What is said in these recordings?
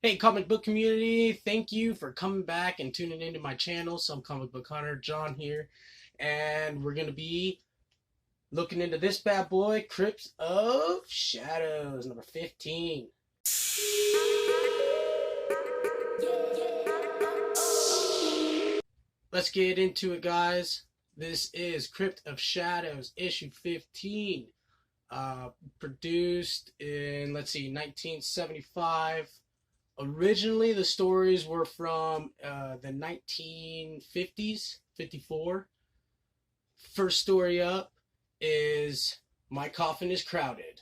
Hey, comic book community, thank you for coming back and tuning into my channel. Some Comic Book Hunter, John here, and we're going to be looking into this bad boy, Crypt of Shadows, number 15. Let's get into it, guys. This is Crypt of Shadows, issue 15, produced in, 1975. Originally, the stories were from the 1950s, 54. First story up is My Coffin is Crowded.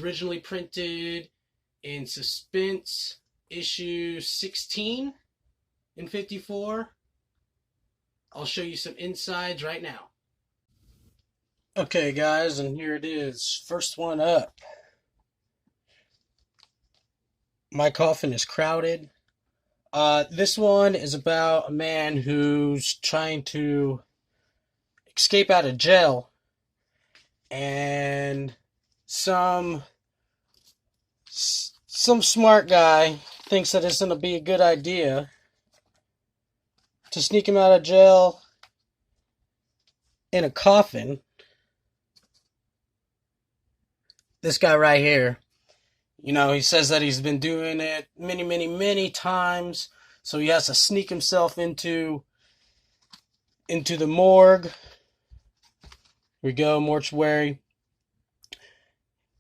Originally printed in Suspense, issue 16 in 54. I'll show you some insides right now. Okay, guys, and here it is. First one up. My Coffin is Crowded. This one is about a man who's trying to escape out of jail, and some smart guy thinks that it's going to be a good idea to sneak him out of jail in a coffin. This guy right here. You know, he says that he's been doing it many times, so he has to sneak himself into the morgue. Here we go, mortuary.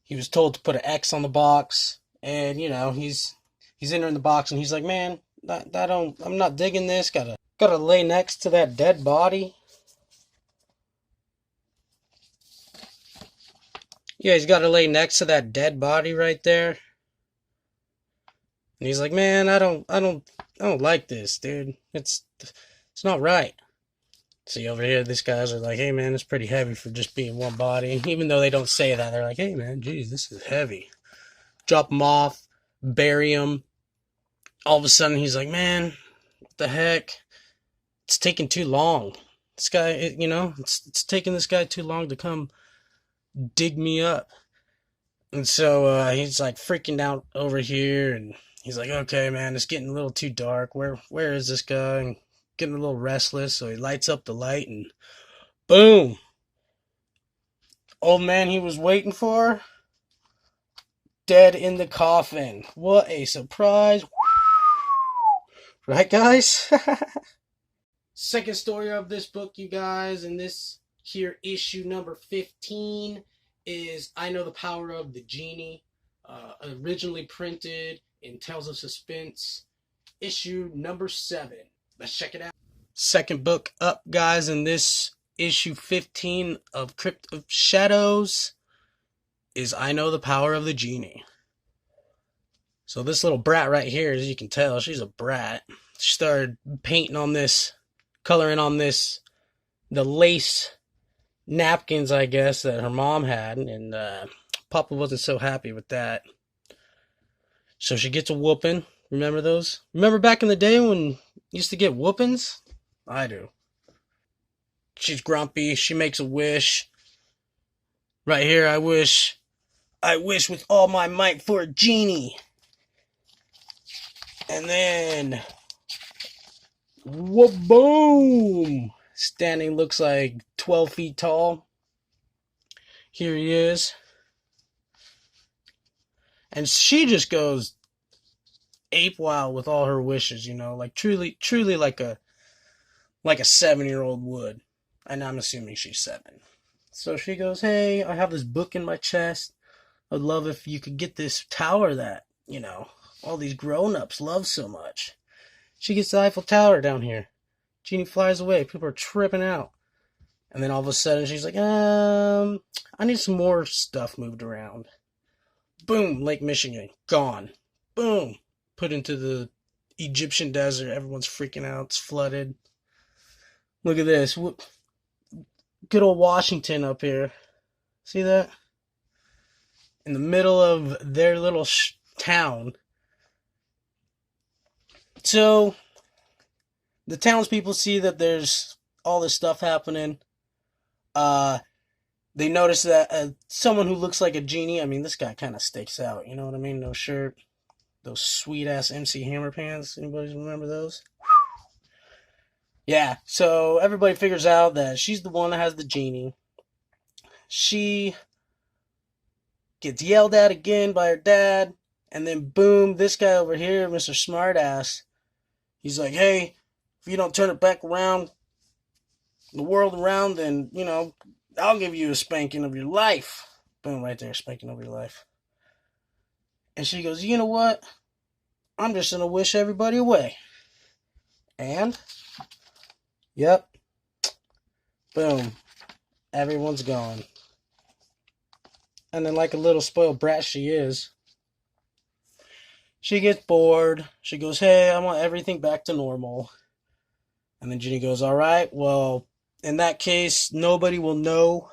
He was told to put an X on the box, and you know, he's entering the box, and he's like, man, I'm not digging this. Gotta lay next to that dead body. Yeah, he's got to lay next to that dead body right there. And he's like, man, I don't like this, dude. It's not right. See over here, these guys are like, hey man, it's pretty heavy for just being one body. Even though they don't say that, they're like, hey man, geez, this is heavy. Drop him off, bury him. All of a sudden, he's like, man, what the heck? It's taking too long. This guy, it's taking this guy too long to come dig me up. And so he's like freaking out over here, and he's like, okay man, it's getting a little too dark. Where is this guy? And getting a little restless, so he lights up the light, and boom, old man he was waiting for, dead in the coffin. What a surprise. Right, guys? Second story of this book, you guys, and this here issue number 15 is I Know the Power of the Genie, originally printed in Tales of Suspense, issue number 7. Let's check it out. Second book up, guys, in this issue 15 of Crypt of Shadows is I Know the Power of the Genie. So this little brat right here, as you can tell, she's a brat. She started painting on this, coloring on this, the lace napkins, I guess, that her mom had, and Papa wasn't so happy with that. So she gets a whooping. Remember those? Remember back in the day when you used to get whoopings? I do. She's grumpy. She makes a wish. Right here, I wish with all my might for a genie. And then, wha-boom! Standing, looks like 12 feet tall. Here he is. And she just goes ape wild with all her wishes, you know, like truly like a 7-year-old would. And I'm assuming she's 7. So she goes, hey, I have this book in my chest. I'd love if you could get this tower that, you know, all these grown-ups love so much. She gets the Eiffel Tower down here. Genie flies away. People are tripping out. And then all of a sudden she's like, I need some more stuff moved around. Boom, Lake Michigan, gone. Boom, put into the Egyptian desert. Everyone's freaking out. It's flooded. Look at this. Good old Washington up here. See that? In the middle of their little town. So the townspeople see that there's all this stuff happening. They notice that someone who looks like a genie, I mean, this guy kind of sticks out, you know what I mean? No shirt, Those sweet ass MC Hammer pants. Anybody remember those? Yeah, so everybody figures out that she's the one that has the genie. She gets yelled at again by her dad, and then boom, this guy over here, Mr. Smartass, he's like, hey, if you don't turn it back around, the world around, then, I'll give you a spanking of your life. Boom, right there, spanking of your life. And she goes, you know what? I'm just going to wish everybody away. And, yep, boom, everyone's gone. And then, like a little spoiled brat she is, she gets bored. She goes, hey, I want everything back to normal. And then Genie goes, all right, well, in that case, nobody will know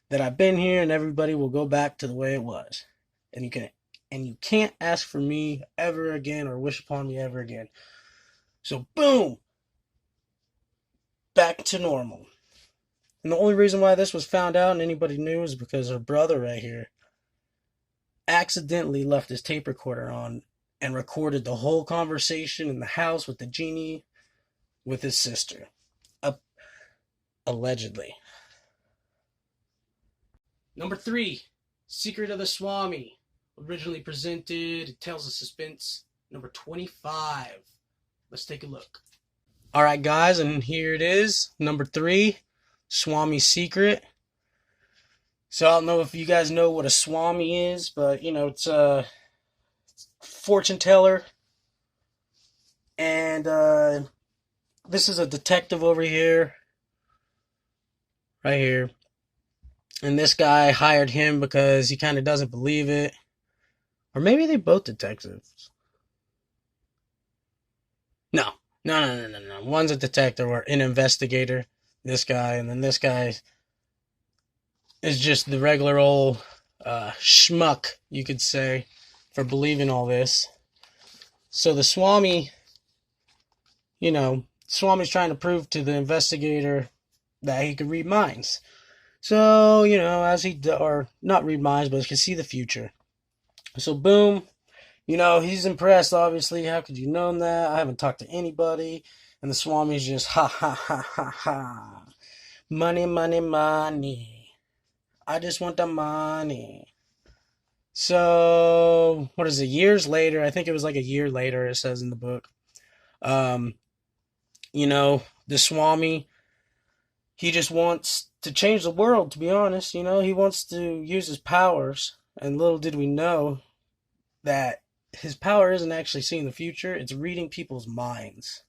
that I've been here, and everybody will go back to the way it was. And you can't ask for me ever again or wish upon me ever again. So, boom, back to normal. And the only reason why this was found out and anybody knew is because her brother right here accidentally left his tape recorder on and recorded the whole conversation in the house with the genie with his sister. Allegedly. Number 3, Secret of the Swami. Originally presented, Tales of Suspense, number 25. Let's take a look. Alright guys, and here it is, number 3, Swami's Secret. So I don't know if you guys know what a Swami is, but it's a fortune teller. And this is a detective over here. Right here. And this guy hired him because he kind of doesn't believe it. Or maybe they both detectives. No. One's a detective or an investigator. This guy. And then this guy is just the regular old schmuck, you could say, for believing all this. So the Swami, Swami's trying to prove to the investigator that he could read minds. So, as or not read minds, but he can see the future. So, boom, he's impressed, obviously. How could you know that? I haven't talked to anybody. And the Swami's just, ha, ha, ha, ha, ha. Money, money, money. I just want the money. So, what is it, years later? I think it was like a year later, it says in the book. The Swami, he just wants to change the world, to be honest. He wants to use his powers. And little did we know that his power isn't actually seeing the future. It's reading people's minds.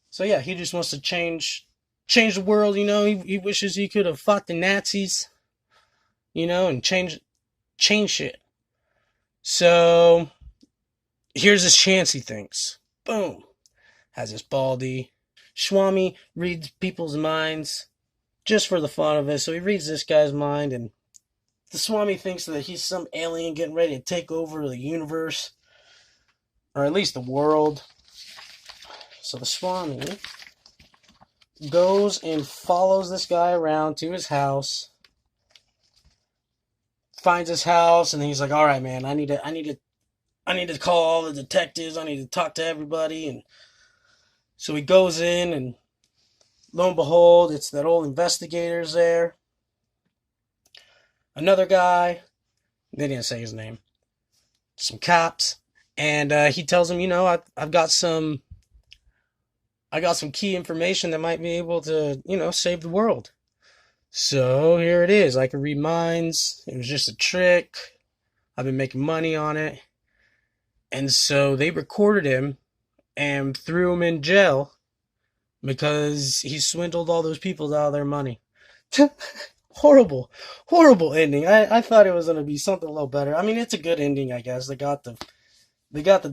So yeah, he just wants to change the world, He wishes he could have fought the Nazis, and change shit. So here's his chance, he thinks. Boom. Has his baldy. Swami reads people's minds just for the fun of it. So he reads this guy's mind, and the Swami thinks that he's some alien getting ready to take over the universe, or at least the world. So the Swami goes and follows this guy around to his house, finds his house, and he's like, all right, man, I need to call all the detectives. I need to talk to everybody. And so he goes in, and lo and behold, it's that old investigator's there. Another guy, they didn't say his name, some cops, and he tells him, I've got some key information that might be able to, save the world. So here it is. I can read minds. It was just a trick. I've been making money on it. And so they recorded him and threw him in jail because he swindled all those people out of their money. Horrible ending. I thought it was going to be something a little better. I mean, it's a good ending, I guess. They got the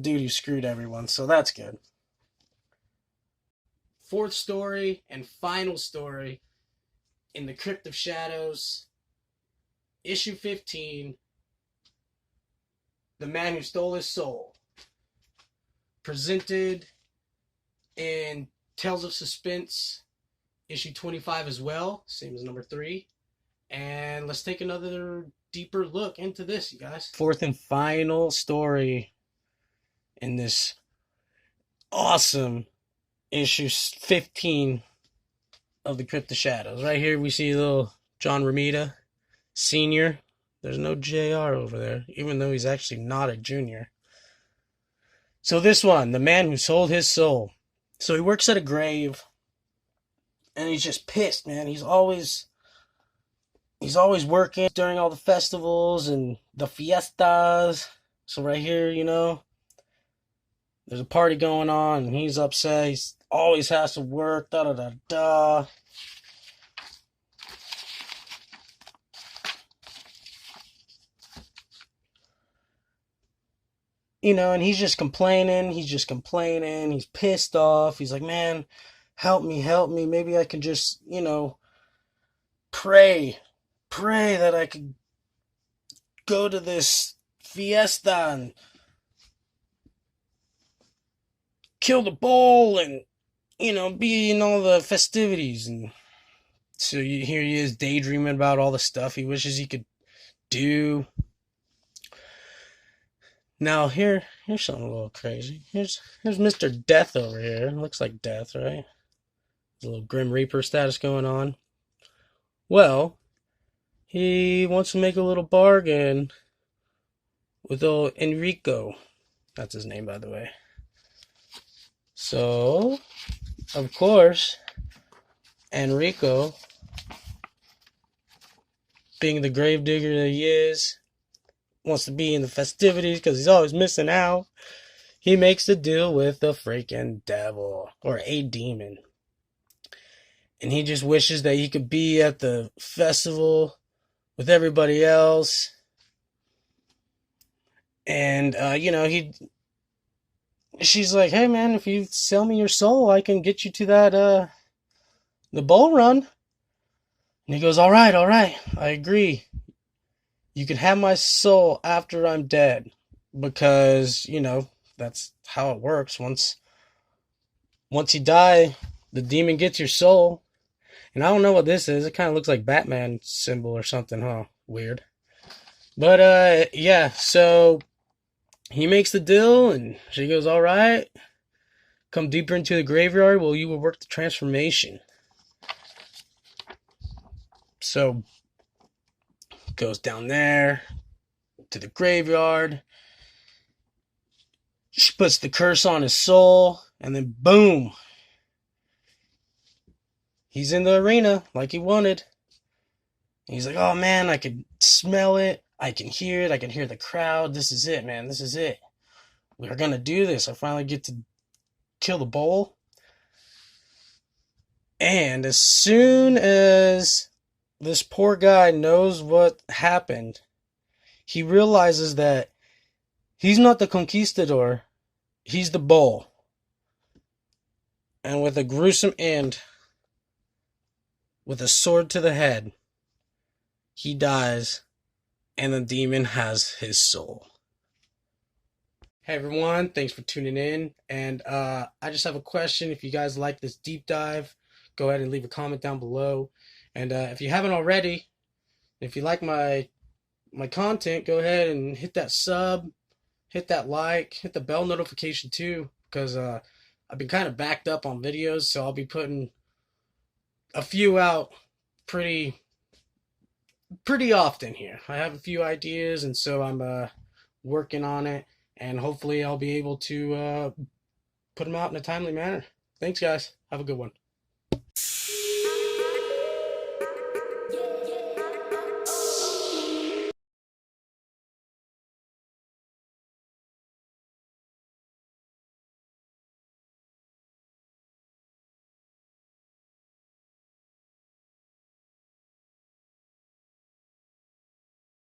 dude who screwed everyone, so that's good. Fourth story and final story in the Crypt of Shadows, issue 15, The Man Who Stole His Soul. Presented in Tales of Suspense, issue 25 as well, same as number 3. And let's take another deeper look into this, you guys. Fourth and final story in this awesome issue 15 of the Crypt of Shadows. Right here we see little John Romita Sr. There's no JR over there, even though he's actually not a junior. So this one, the man who sold his soul. So he works at a grave, and he's just pissed, man. He's always working during all the festivals and the fiestas. So right here, you know, there's a party going on, and he's upset. He always has to work, da-da-da-da. You know, and he's just complaining. He's pissed off. He's like, man, help me. Maybe I can just, you know, pray that I could go to this fiesta and kill the bull and, you know, be in all the festivities. And so here he is daydreaming about all the stuff he wishes he could do. Now here's something a little crazy. Here's Mr. Death over here. Looks like Death, right? There's a little Grim Reaper status going on. Well, he wants to make a little bargain with old Enrico. That's his name, by the way. So, of course, Enrico, being the gravedigger that he is, wants to be in the festivities because he's always missing out. He makes the deal with the freaking devil, or a demon. And he just wishes that he could be at the festival with everybody else. And, you know, she's like, hey man, if you sell me your soul, I can get you to that, the bull run. And he goes, all right, I agree. You can have my soul after I'm dead, because, you know, that's how it works. Once you die, the demon gets your soul. And I don't know what this is. It kind of looks like Batman symbol or something, huh? Weird. But, yeah, so he makes the deal, and she goes, all right, come deeper into the graveyard while you will work the transformation. So goes down there to the graveyard. She puts the curse on his soul, and then boom, he's in the arena like he wanted. And he's like, oh man, I can smell it, I can hear it, I can hear the crowd. This is it, man, this is it. We're gonna do this. I finally get to kill the bull. And as soon as this poor guy knows what happened, he realizes that he's not the conquistador, he's the bull. And with a gruesome end, with a sword to the head, he dies, and the demon has his soul. Hey everyone, thanks for tuning in. And I just have a question. If you guys like this deep dive, go ahead and leave a comment down below. And if you haven't already, if you like my content, go ahead and hit that sub, hit that like, hit the bell notification too, because I've been kind of backed up on videos, so I'll be putting a few out pretty often here. I have a few ideas, and so I'm working on it, and hopefully I'll be able to put them out in a timely manner. Thanks guys, have a good one.